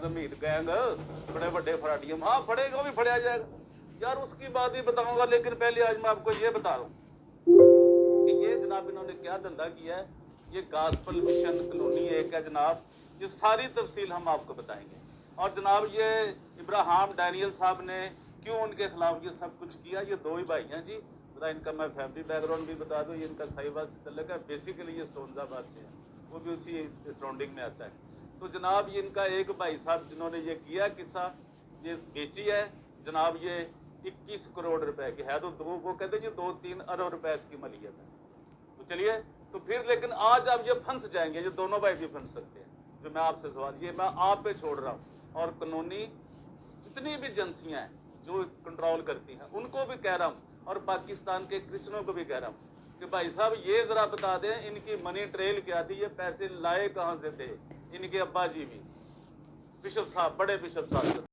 जमीन गैंग बड़े बड़े फराडियम, हाँ फड़ेगा, भी फड़या जाएगा यार, उसकी बात ही बताऊंगा। लेकिन पहले आज मैं आपको ये बता रहा हूँ कि ये जनाब इन्होंने क्या धंधा किया है। ये गास्पल मिशन कॉलोनी एक है जनाब, ये सारी तफसील हम आपको बताएंगे। और जनाब ये इब्राहिम डैनियल साहब ने क्यों उनके खिलाफ ये सब कुछ किया, ये दो ही भाई हैं जी। जरा इनका मैं फैमिली बैकग्राउंड भी बता दूँ। ये इनका साहिबाद से तल्लुक है, बेसिकली ये स्टोनजाबाद से है, वो भी उसी सराउंडिंग में आता है। तो जनाब ये इनका एक भाई साहब जिन्होंने ये किया किस्सा, ये बेची है जनाब, ये 21 करोड़ रुपए की है। तो दो वो कहते हैं 2-3 अरब रुपए इसकी मलियत है। तो चलिए, तो फिर लेकिन आज अब ये फंस जाएंगे, ये दोनों भाई भी फंस सकते हैं। जो मैं आपसे सवाल ये मैं आप पे छोड़ रहा हूँ, और कानूनी जितनी भी एजेंसियां हैं जो कंट्रोल करती हैं उनको भी कह रहा हूँ, और पाकिस्तान के क्रिश्चियनों को भी कह रहा हूँ कि भाई साहब ये जरा बता दें इनकी मनी ट्रेल क्या थी, ये पैसे लाए कहाँ से थे। इनके अब्बा जी भी बिशप साहब, बड़े बिशप साहब